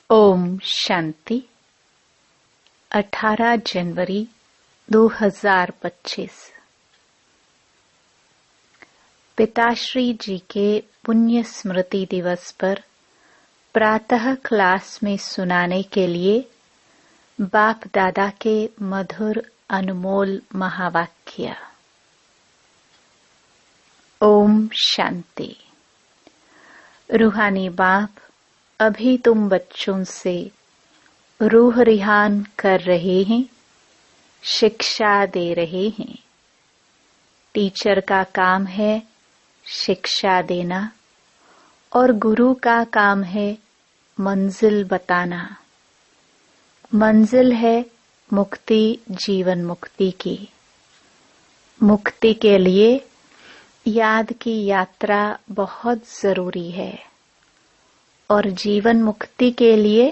ओम शांति। 18 जनवरी 2025। पिताश्री जी के पुण्य स्मृति दिवस पर प्रातः क्लास में सुनाने के लिए बाप दादा के मधुर अनमोल महावाक्य। ओम शांति। रूहानी बाप अभी तुम बच्चों से रूह रिहान कर रहे हैं, शिक्षा दे रहे हैं। टीचर का काम है शिक्षा देना और गुरु का काम है मंजिल बताना। मंजिल है मुक्ति, जीवन मुक्ति की। मुक्ति के लिए याद की यात्रा बहुत जरूरी है और जीवन मुक्ति के लिए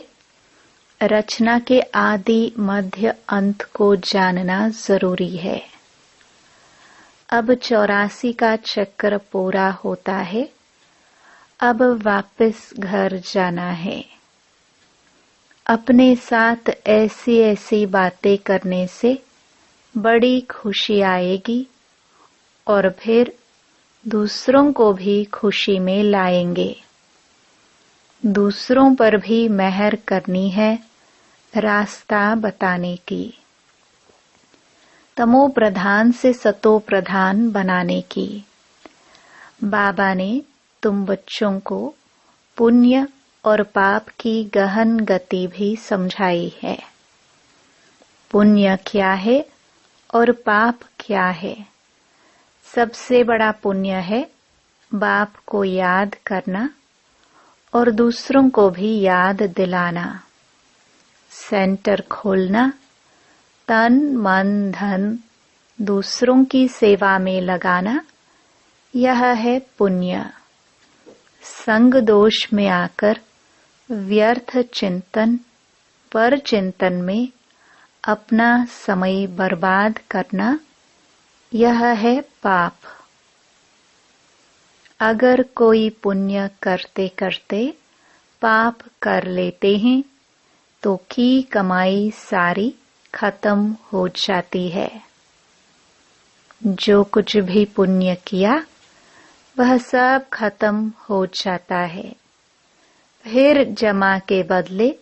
रचना के आदि मध्य अंत को जानना जरूरी है। अब 84 का चक्र पूरा होता है। अब वापस घर जाना है। अपने साथ ऐसी ऐसी बातें करने से बड़ी खुशी आएगी और फिर दूसरों को भी खुशी में लाएंगे। दूसरों पर भी मेहर करनी है, रास्ता बताने की। तमो प्रधान से सतो प्रधान बनाने की। बाबा ने तुम बच्चों को पुण्य और पाप की गहन गति भी समझाई है। पुण्य क्या है और पाप क्या है? सबसे बड़ा पुण्य है बाप को याद करना और दूसरों को भी याद दिलाना। सेंटर खोलना, तन मन धन दूसरों की सेवा में लगाना, यह है पुण्य। संग दोष में आकर व्यर्थ चिंतन पर चिंतन में अपना समय बर्बाद करना, यह है पाप। अगर कोई पुण्य करते करते पाप कर लेते हैं तो की कमाई सारी खत्म हो जाती है। जो कुछ भी पुण्य किया वह सब खत्म हो जाता है, फिर जमा के बदले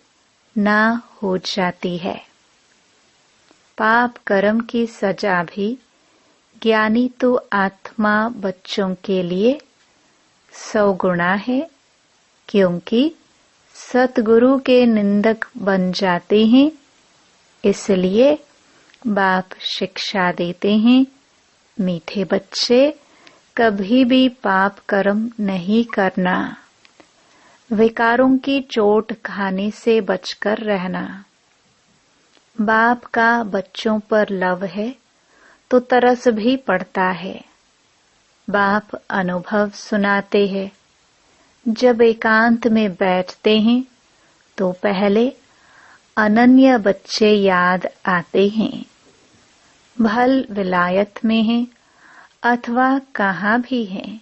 ना हो जाती है। पाप कर्म की सजा भी ज्ञानी तो आत्मा बच्चों के लिए 100 गुना है, क्योंकि सतगुरु के निंदक बन जाते हैं। इसलिए बाप शिक्षा देते हैं, मीठे बच्चे कभी भी पाप कर्म नहीं करना। विकारों की चोट खाने से बचकर रहना। बाप का बच्चों पर लव है तो तरस भी पड़ता है। बाप अनुभव सुनाते हैं। जब एकांत में बैठते हैं तो पहले अनन्य बच्चे याद आते हैं। भल विलायत में हैं अथवा कहाँ भी हैं,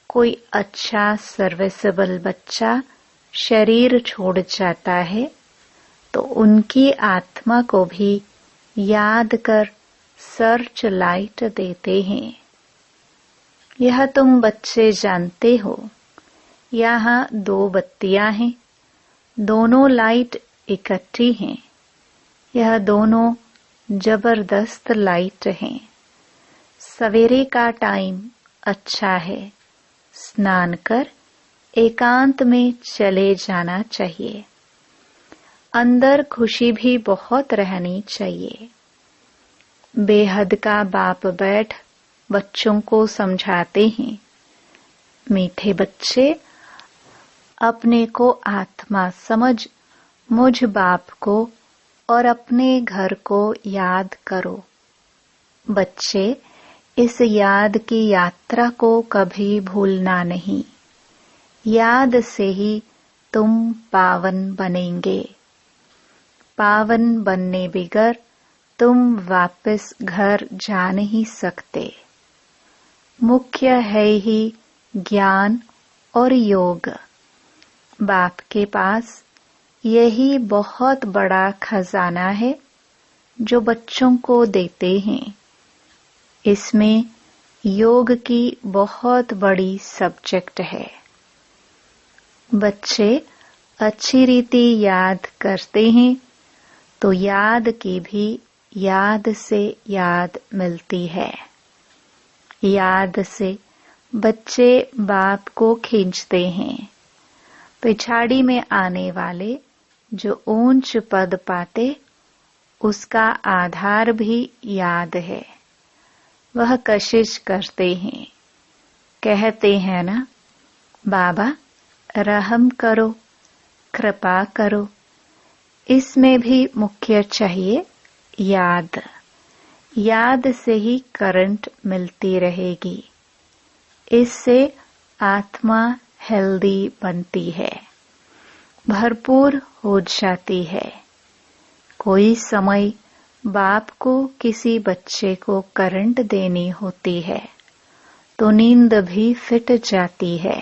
कोई अच्छा सर्विसेबल बच्चा शरीर छोड़ जाता है तो उनकी आत्मा को भी याद कर सर्च लाइट देते हैं। यह तुम बच्चे जानते हो, यहाँ 2 बत्तियां हैं, दोनों लाइट इकट्ठी हैं। यह दोनों जबरदस्त लाइट हैं। सवेरे का टाइम अच्छा है। स्नान कर एकांत में चले जाना चाहिए। अंदर खुशी भी बहुत रहनी चाहिए। बेहद का बाप बैठ बच्चों को समझाते हैं, मीठे बच्चे अपने को आत्मा समझ मुझ बाप को और अपने घर को याद करो। बच्चे इस याद की यात्रा को कभी भूलना नहीं। याद से ही तुम पावन बनेंगे। पावन बनने बिगर तुम वापस घर जा नहीं सकते। मुख्य है ही ज्ञान और योग। बाप के पास यही बहुत बड़ा खजाना है जो बच्चों को देते हैं। इसमें योग की बहुत बड़ी सब्जेक्ट है। बच्चे अच्छी रीति याद करते हैं तो याद की भी याद से याद मिलती है। याद से बच्चे बाप को खींचते हैं। पिछाड़ी में आने वाले जो ऊंच पद पाते, उसका आधार भी याद है। वह कशिश करते हैं, कहते हैं ना, बाबा रहम करो, कृपा करो। इसमें भी मुख्य चाहिए याद। याद से ही करंट मिलती रहेगी। इससे आत्मा हेल्दी बनती है, भरपूर हो जाती है। कोई समय बाप को किसी बच्चे को करंट देनी होती है तो नींद भी फिट जाती है।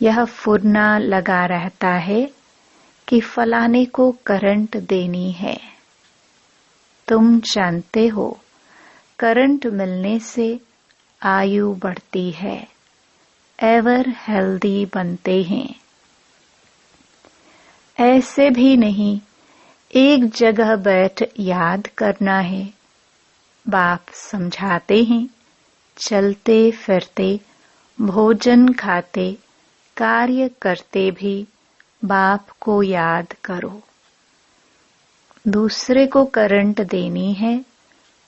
यह फुरना लगा रहता है कि फलाने को करंट देनी है। तुम जानते हो, करंट मिलने से आयु बढ़ती है, एवर हेल्दी बनते हैं। ऐसे भी नहीं एक जगह बैठ याद करना है। बाप समझाते हैं, चलते फिरते, भोजन खाते, कार्य करते भी बाप को याद करो। दूसरे को करंट देनी है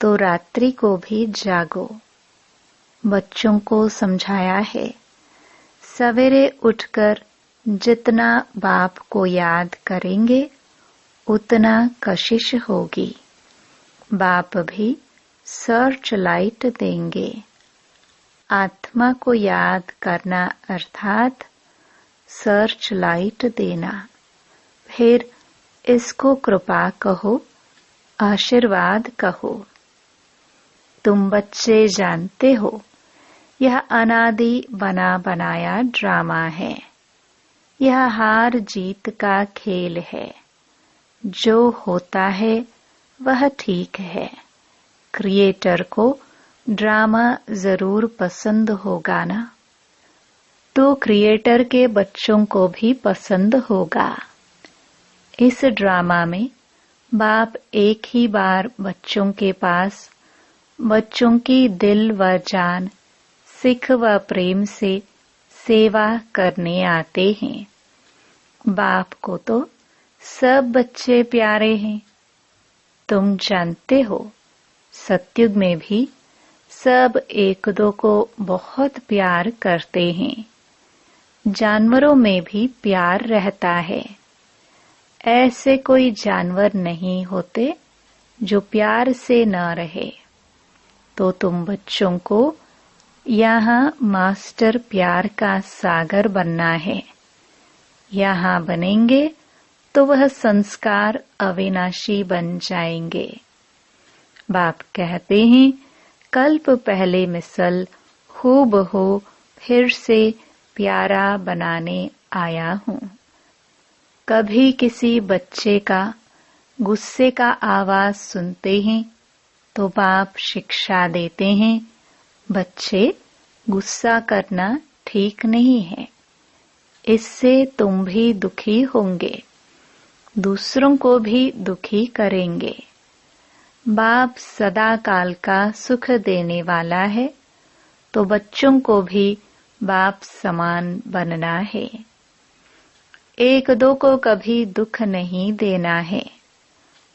तो रात्रि को भी जागो। बच्चों को समझाया है, सवेरे उठकर जितना बाप को याद करेंगे उतना कशिश होगी। बाप भी सर्च लाइट देंगे। आत्मा को याद करना अर्थात सर्च लाइट देना। फिर इसको कृपा कहो, आशीर्वाद कहो। तुम बच्चे जानते हो, यह अनादि बना बनाया ड्रामा है। यह हार जीत का खेल है। जो होता है वह ठीक है। क्रिएटर को ड्रामा जरूर पसंद होगा ना, तो क्रिएटर के बच्चों को भी पसंद होगा। इस ड्रामा में बाप एक ही बार बच्चों के पास बच्चों की दिल व जान, सिख व प्रेम से सेवा करने आते हैं। बाप को तो सब बच्चे प्यारे हैं। तुम जानते हो, सतयुग में भी सब एक दो को बहुत प्यार करते हैं। जानवरों में भी प्यार रहता है। ऐसे कोई जानवर नहीं होते जो प्यार से न रहे। तो तुम बच्चों को यहाँ मास्टर प्यार का सागर बनना है। यहाँ बनेंगे तो वह संस्कार अविनाशी बन जाएंगे। बाप कहते हैं, कल्प पहले मिसल हूबहू फिर से प्यारा बनाने आया हूँ। कभी किसी बच्चे का गुस्से का आवाज सुनते हैं तो बाप शिक्षा देते हैं, बच्चे गुस्सा करना ठीक नहीं है। इससे तुम भी दुखी होंगे, दूसरों को भी दुखी करेंगे। बाप सदा काल का सुख देने वाला है, तो बच्चों को भी बाप समान बनना है। एक दो को कभी दुख नहीं देना है।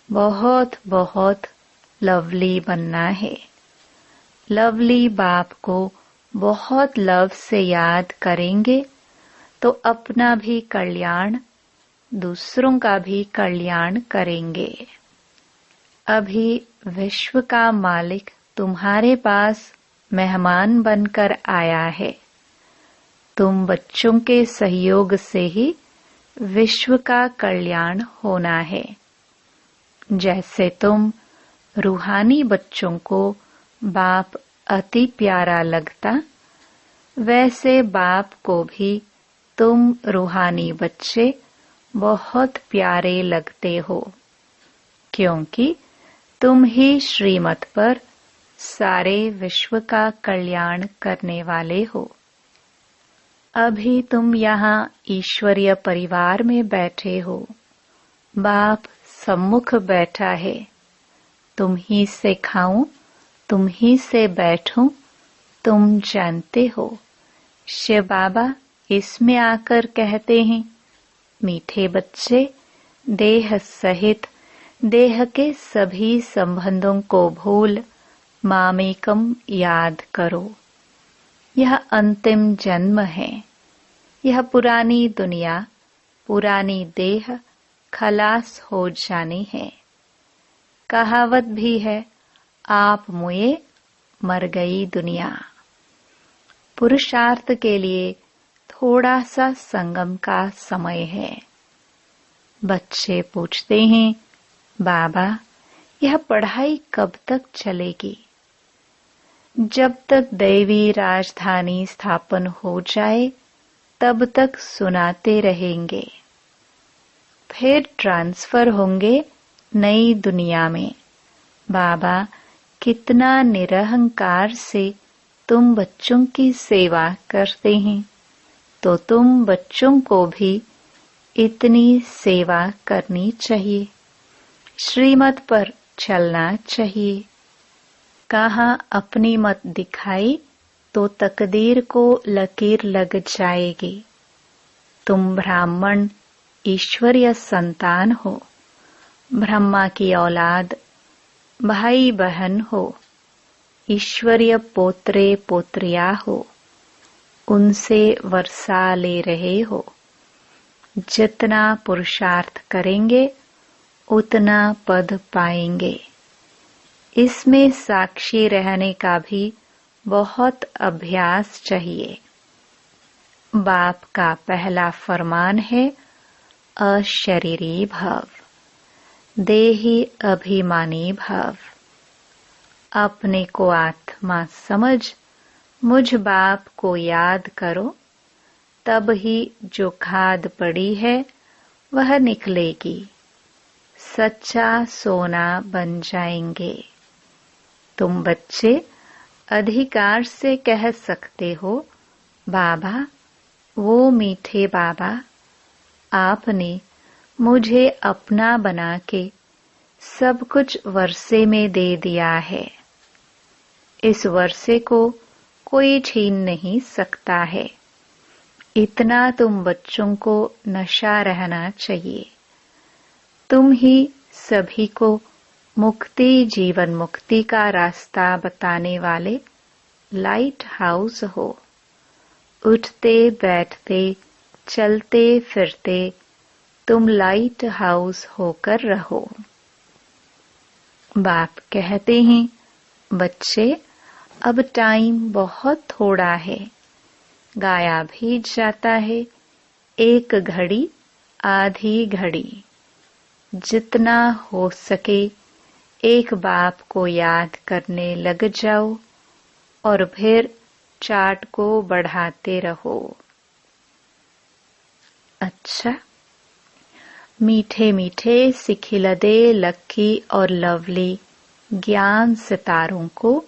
बहुत बहुत लवली बनना है। लवली बाप को बहुत लव से याद करेंगे तो अपना भी कल्याण, दूसरों का भी कल्याण करेंगे। अभी विश्व का मालिक तुम्हारे पास मेहमान बनकर आया है। तुम बच्चों के सहयोग से ही विश्व का कल्याण होना है। जैसे तुम रूहानी बच्चों को बाप अति प्यारा लगता, वैसे बाप को भी तुम रूहानी बच्चे बहुत प्यारे लगते हो, क्योंकि तुम ही श्रीमत पर सारे विश्व का कल्याण करने वाले हो। अभी तुम यहाँ ईश्वरीय परिवार में बैठे हो। बाप सम्मुख बैठा है। तुम ही से खाऊं, तुम ही से बैठूं, तुम जानते हो। शिव बाबा इसमें आकर कहते हैं, मीठे बच्चे, देह सहित देह के सभी संबंधों को भूल मामेकम याद करो। यह अंतिम जन्म है। यह पुरानी दुनिया, पुरानी देह खलास हो जानी है। कहावत भी है, आप मुए मर गई दुनिया। पुरुषार्थ के लिए थोड़ा सा संगम का समय है। बच्चे पूछते हैं, बाबा यह पढ़ाई कब तक चलेगी? जब तक दैवी राजधानी स्थापन हो जाए तब तक सुनाते रहेंगे। फिर ट्रांसफर होंगे नई दुनिया में। बाबा कितना निरहंकार से तुम बच्चों की सेवा करते हैं, तो तुम बच्चों को भी इतनी सेवा करनी चाहिए। श्रीमत पर चलना चाहिए। कहाँ अपनी मत दिखाई तो तकदीर को लकीर लग जाएगी। तुम ब्राह्मण ईश्वरीय संतान हो, ब्रह्मा की औलाद, भाई बहन हो, ईश्वरीय पोत्रे पोत्रिया हो, उनसे वर्षा ले रहे हो। जितना पुरुषार्थ करेंगे उतना पद पाएंगे। इसमें साक्षी रहने का भी बहुत अभ्यास चाहिए। बाप का पहला फरमान है, अशरीरी भव, देही अभिमानी भव। अपने को आत्मा समझ मुझ बाप को याद करो, तब ही जो खाद पड़ी है वह निकलेगी। सच्चा सोना बन जाएंगे। तुम बच्चे अधिकार से कह सकते हो, बाबा वो मीठे बाबा, आपने मुझे अपना बना के सब कुछ वर्षे में दे दिया है। इस वर्षे को कोई छीन नहीं सकता है। इतना तुम बच्चों को नशा रहना चाहिए। तुम ही सभी को मुक्ति, जीवन मुक्ति का रास्ता बताने वाले लाइट हाउस हो। उठते बैठते चलते फिरते तुम लाइट हाउस होकर रहो। बाप कहते हैं, बच्चे अब टाइम बहुत थोड़ा है। गाया भी जाता है, एक घड़ी आधी घड़ी। जितना हो सके एक बाप को याद करने लग जाओ और फिर चार्ट को बढ़ाते रहो। अच्छा, मीठे मीठे सिखिलदे लक्की और लवली ज्ञान सितारों को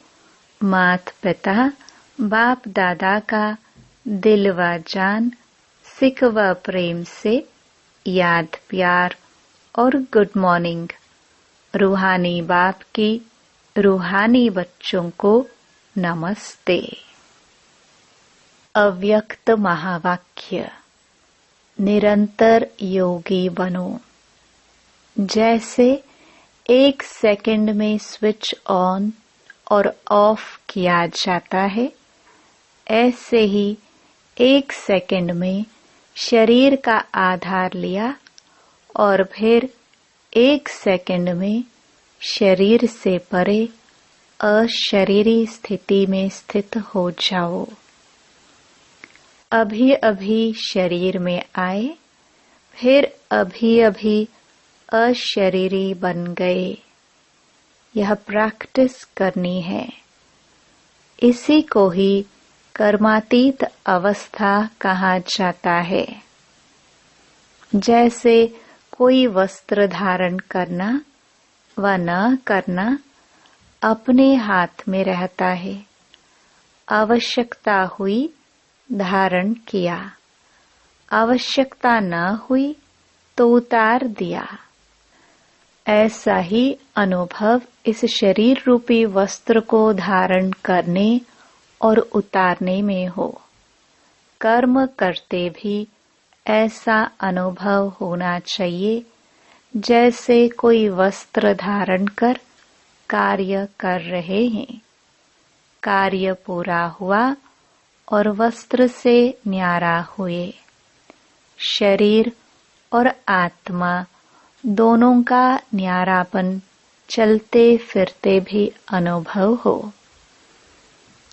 मात पिता बाप दादा का दिल व जान सिख व प्रेम से याद प्यार और गुड मॉर्निंग। रूहानी बाप की रूहानी बच्चों को नमस्ते। अव्यक्त महावाक्य, निरंतर योगी बनो। जैसे एक सेकंड में स्विच ऑन और ऑफ किया जाता है, ऐसे ही एक सेकंड में शरीर का आधार लिया और फिर एक सेकंड में शरीर से परे अशरीरी स्थिति में स्थित हो जाओ। अभी अभी शरीर में आए, फिर अभी अभी अशरीरी बन गए। यह प्रैक्टिस करनी है। इसी को ही कर्मातीत अवस्था कहा जाता है। जैसे कोई वस्त्र धारण करना व न करना अपने हाथ में रहता है। आवश्यकता हुई धारण किया, आवश्यकता न हुई तो उतार दिया। ऐसा ही अनुभव इस शरीर रूपी वस्त्र को धारण करने और उतारने में हो। कर्म करते भी ऐसा अनुभव होना चाहिए जैसे कोई वस्त्र धारण कर कार्य कर रहे हैं। कार्य पूरा हुआ और वस्त्र से न्यारा हुए। शरीर और आत्मा दोनों का न्यारापन चलते फिरते भी अनुभव हो।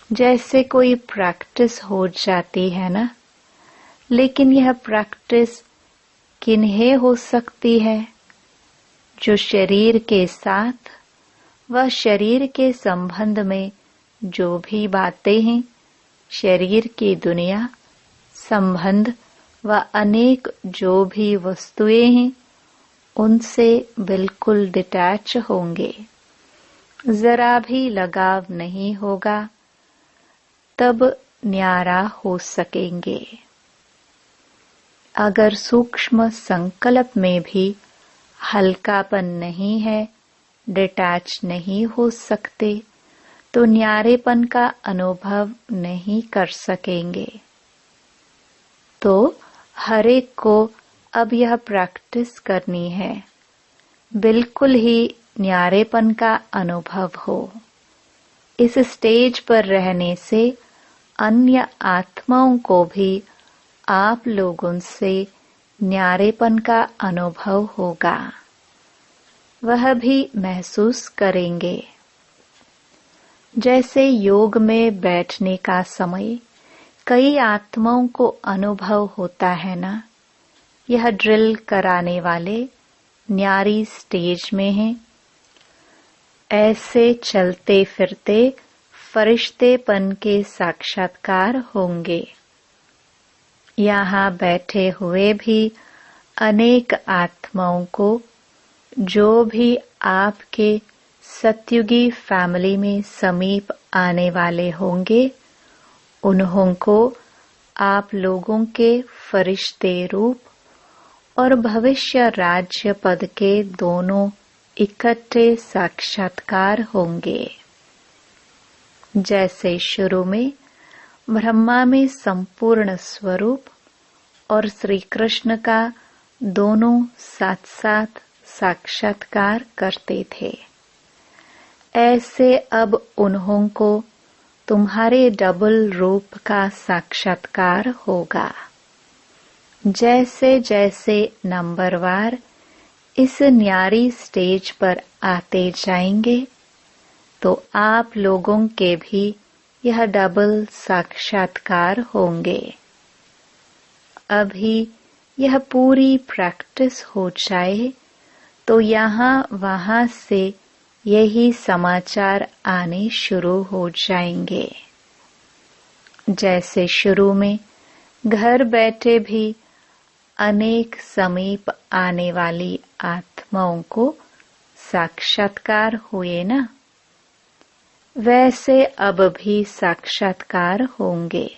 जैसे कोई प्रैक्टिस हो जाती है ना, लेकिन यह प्रैक्टिस किन्हें हो सकती है? जो शरीर के साथ व शरीर के संबंध में जो भी बातें हैं, शरीर की दुनिया, संबंध व अनेक जो भी वस्तुएं हैं, उनसे बिल्कुल डिटैच होंगे। जरा भी लगाव नहीं होगा, तब न्यारा हो सकेंगे। अगर सूक्ष्म संकल्प में भी हल्कापन नहीं है, डिटैच नहीं हो सकते, तो न्यारेपन का अनुभव नहीं कर सकेंगे। तो हर एक को अब यह प्रैक्टिस करनी है, बिल्कुल ही न्यारेपन का अनुभव हो। इस स्टेज पर रहने से अन्य आत्माओं को भी आप लोगों से न्यारेपन का अनुभव होगा, वह भी महसूस करेंगे। जैसे योग में बैठने का समय कई आत्माओं को अनुभव होता है ना, यह ड्रिल कराने वाले न्यारी स्टेज में हैं। ऐसे चलते फिरते फरिश्तेपन के साक्षात्कार होंगे। यहाँ बैठे हुए भी अनेक आत्माओं को, जो भी आपके सत्युगी फैमिली में समीप आने वाले होंगे, उन्हों को आप लोगों के फरिश्ते रूप और भविष्य राज्य पद के दोनों इकट्ठे साक्षात्कार होंगे। जैसे शुरू में ब्रह्मा में संपूर्ण स्वरूप और श्री कृष्ण का दोनों साथ साथ साक्षात्कार करते थे, ऐसे अब उन्हों को तुम्हारे डबल रूप का साक्षात्कार होगा। जैसे जैसे नंबरवार इस न्यारी स्टेज पर आते जाएंगे, तो आप लोगों के भी यह डबल साक्षात्कार होंगे। अभी यह पूरी प्रैक्टिस हो जाए तो यहाँ वहाँ से यही समाचार आने शुरू हो जाएंगे। जैसे शुरू में घर बैठे भी अनेक समीप आने वाली आत्माओं को साक्षात्कार हुए ना, वैसे अब भी साक्षात्कार होंगे।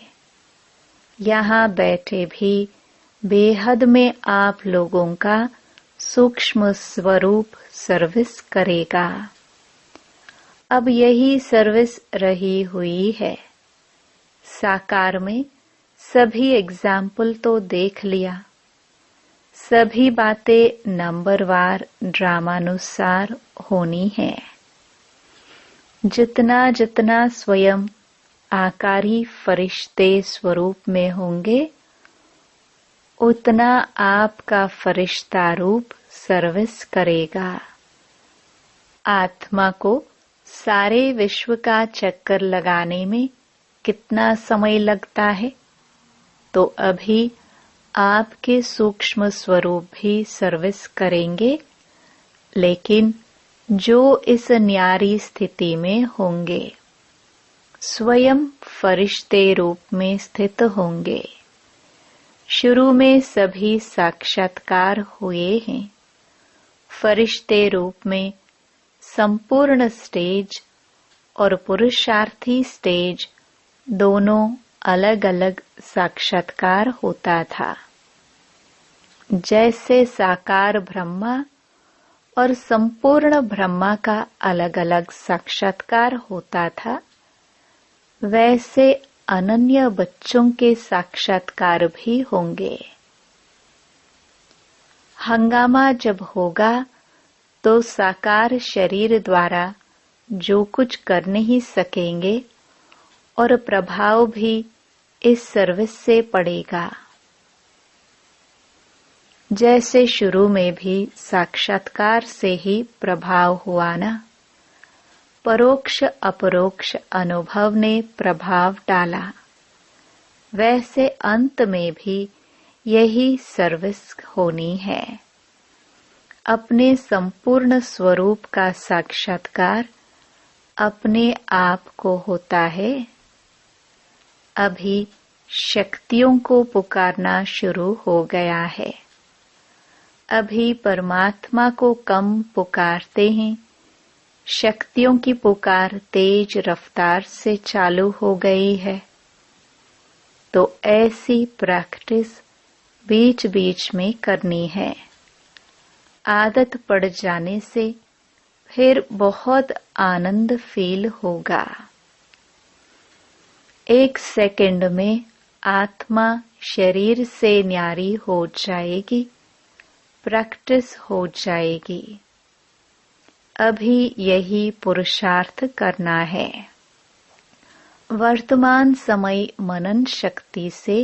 यहाँ बैठे भी बेहद में आप लोगों का सूक्ष्म स्वरूप सर्विस करेगा। अब यही सर्विस रही हुई है। साकार में सभी एग्जाम्पल तो देख लिया, सभी बातें नंबरवार ड्रामानुसार होनी है। जितना जितना स्वयं आकारी फरिश्ते स्वरूप में होंगे, उतना आपका फरिश्ता रूप सर्विस करेगा। आत्मा को सारे विश्व का चक्कर लगाने में कितना समय लगता है, तो अभी आपके सूक्ष्म स्वरूप भी सर्विस करेंगे, लेकिन जो इस न्यारी स्थिति में होंगे, स्वयं फरिश्ते रूप में स्थित होंगे। शुरू में सभी साक्षात्कार हुए हैं। फरिश्ते रूप में संपूर्ण स्टेज और पुरुषार्थी स्टेज दोनों अलग अलग साक्षात्कार होता था। जैसे साकार ब्रह्मा और संपूर्ण ब्रह्मा का अलग अलग साक्षात्कार होता था, वैसे अनन्य बच्चों के साक्षात्कार भी होंगे। हंगामा जब होगा तो साकार शरीर द्वारा जो कुछ कर नहीं सकेंगे और प्रभाव भी इस सर्विस से पड़ेगा। जैसे शुरू में भी साक्षात्कार से ही प्रभाव हुआ ना, परोक्ष अपरोक्ष अनुभव ने प्रभाव डाला, वैसे अंत में भी यही सर्विस होनी है। अपने संपूर्ण स्वरूप का साक्षात्कार अपने आप को होता है। अभी शक्तियों को पुकारना शुरू हो गया है। अभी परमात्मा को कम पुकारते हैं, शक्तियों की पुकार तेज रफ्तार से चालू हो गई है। तो ऐसी प्रैक्टिस बीच बीच में करनी है। आदत पड़ जाने से फिर बहुत आनंद फील होगा। 1 सेकंड में आत्मा शरीर से न्यारी हो जाएगी, प्रैक्टिस हो जाएगी। अभी यही पुरुषार्थ करना है। वर्तमान समय मनन शक्ति से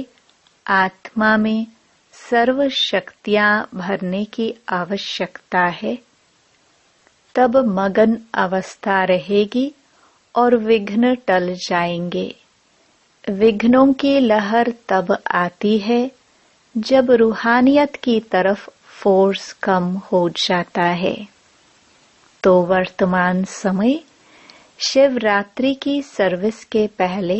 आत्मा में सर्व शक्तियां भरने की आवश्यकता है। तब मगन अवस्था रहेगी और विघ्न टल जाएंगे। विघ्नों की लहर तब आती है जब रूहानियत की तरफ फोर्स कम हो जाता है। तो वर्तमान समय शिवरात्रि की सर्विस के पहले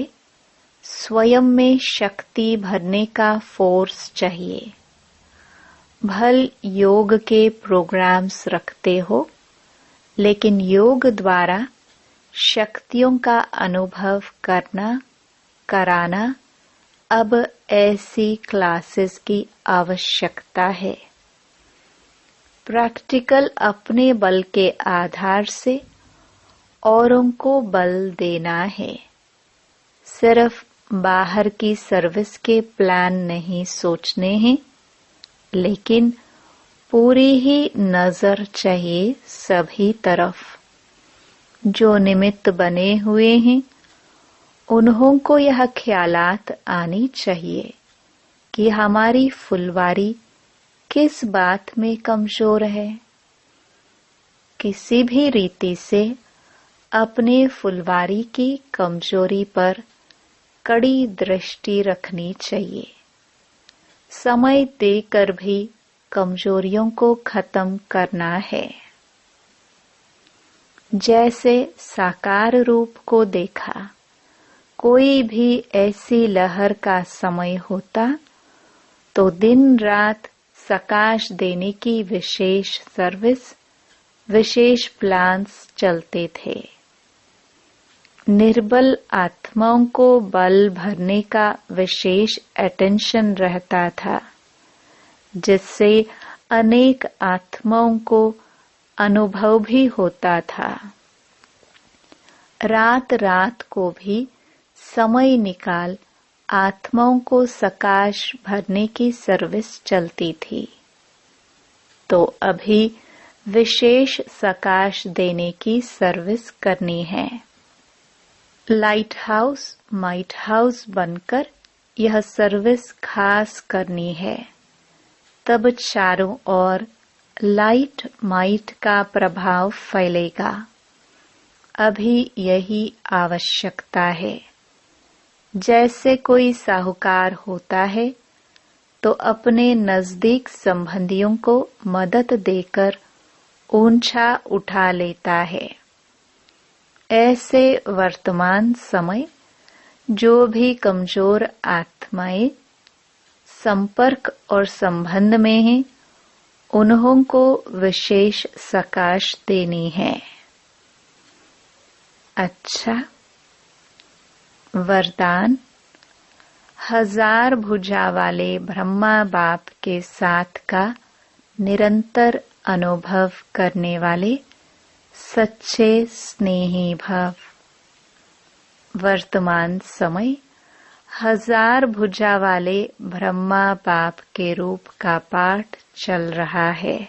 स्वयं में शक्ति भरने का फोर्स चाहिए। भल योग के प्रोग्राम्स रखते हो, लेकिन योग द्वारा शक्तियों का अनुभव कराना अब ऐसी क्लासेस की आवश्यकता है। प्रैक्टिकल अपने बल के आधार से औरों को बल देना है। सिर्फ बाहर की सर्विस के प्लान नहीं सोचने हैं, लेकिन पूरी ही नजर चाहिए सभी तरफ। जो निमित्त बने हुए हैं, उन्हों को यह ख्यालात आनी चाहिए कि हमारी फुलवारी किस बात में कमजोर है। किसी भी रीति से अपने फुलवारी की कमजोरी पर कड़ी दृष्टि रखनी चाहिए। समय देकर भी कमजोरियों को खत्म करना है। जैसे साकार रूप को देखा, कोई भी ऐसी लहर का समय होता तो दिन रात सकाश देने की विशेष सर्विस, विशेष प्लान्स चलते थे। निर्बल आत्माओं को बल भरने का विशेष अटेंशन रहता था, जिससे अनेक आत्माओं को अनुभव भी होता था। रात रात को भी समय निकाल आत्माओं को सकाश भरने की सर्विस चलती थी। तो अभी विशेष सकाश देने की सर्विस करनी है। लाइट हाउस माइट हाउस बनकर यह सर्विस खास करनी है। तब चारों ओर लाइट माइट का प्रभाव फैलेगा। अभी यही आवश्यकता है। जैसे कोई साहूकार होता है तो अपने नजदीक संबंधियों को मदद देकर ऊंचा उठा लेता है। ऐसे वर्तमान समय जो भी कमजोर आत्माएं संपर्क और संबंध में हैं, उन्हों को विशेष सकाश देनी है। अच्छा, वरदान। 1000 भुजा वाले ब्रह्मा बाप के साथ का निरंतर अनुभव करने वाले सच्चे स्नेही भव। वर्तमान समय 1000 भुजा वाले ब्रह्मा बाप के रूप का पाठ चल रहा है।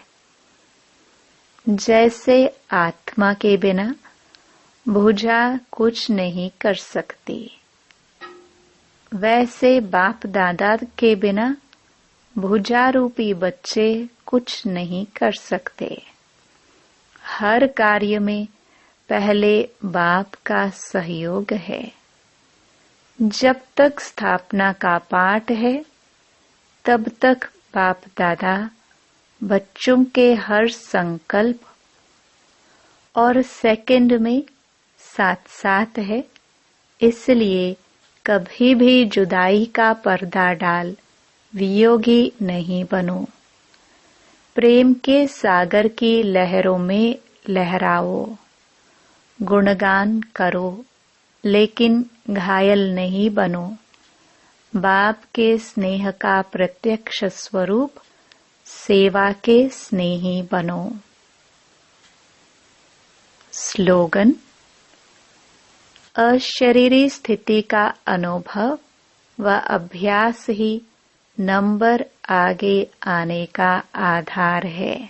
जैसे आत्मा के बिना भुजा कुछ नहीं कर सकती, वैसे बाप दादा के बिना भुजा रूपी बच्चे कुछ नहीं कर सकते। हर कार्य में पहले बाप का सहयोग है। जब तक स्थापना का पाठ है, तब तक बाप दादा बच्चों के हर संकल्प और सेकंड में साथ साथ है। इसलिए कभी भी जुदाई का पर्दा डाल वियोगी नहीं बनो। प्रेम के सागर की लहरों में लहराओ। गुणगान करो, लेकिन घायल नहीं बनो। बाप के स्नेह का प्रत्यक्ष स्वरूप सेवा के स्नेही बनो। स्लोगन। अशरीरी स्थिति का अनुभव व अभ्यास ही नंबर आगे आने का आधार है।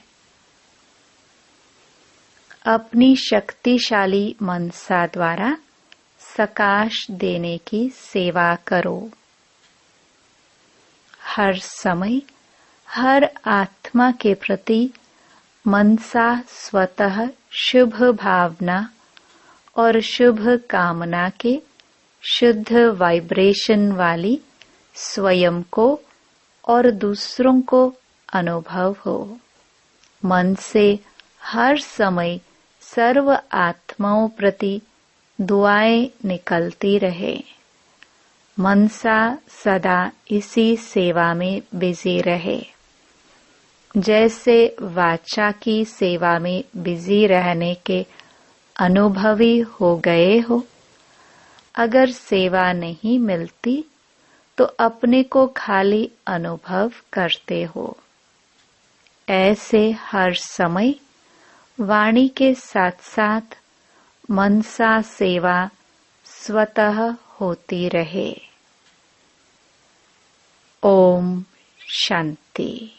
अपनी शक्तिशाली मनसा द्वारा सकाश देने की सेवा करो। हर समय हर आत्मा के प्रति मनसा स्वतः शुभ भावना और शुभ कामना के शुद्ध वाइब्रेशन वाली स्वयं को और दूसरों को अनुभव हो। मन से हर समय सर्व आत्माओं प्रति दुआएं निकलती रहे। मनसा सदा इसी सेवा में बिजी रहे। जैसे वाचा की सेवा में बिजी रहने के अनुभवी हो गए हो। अगर सेवा नहीं मिलती तो अपने को खाली अनुभव करते हो। ऐसे हर समय वाणी के साथ साथ मनसा सेवा स्वतः होती रहे। ओम शांति।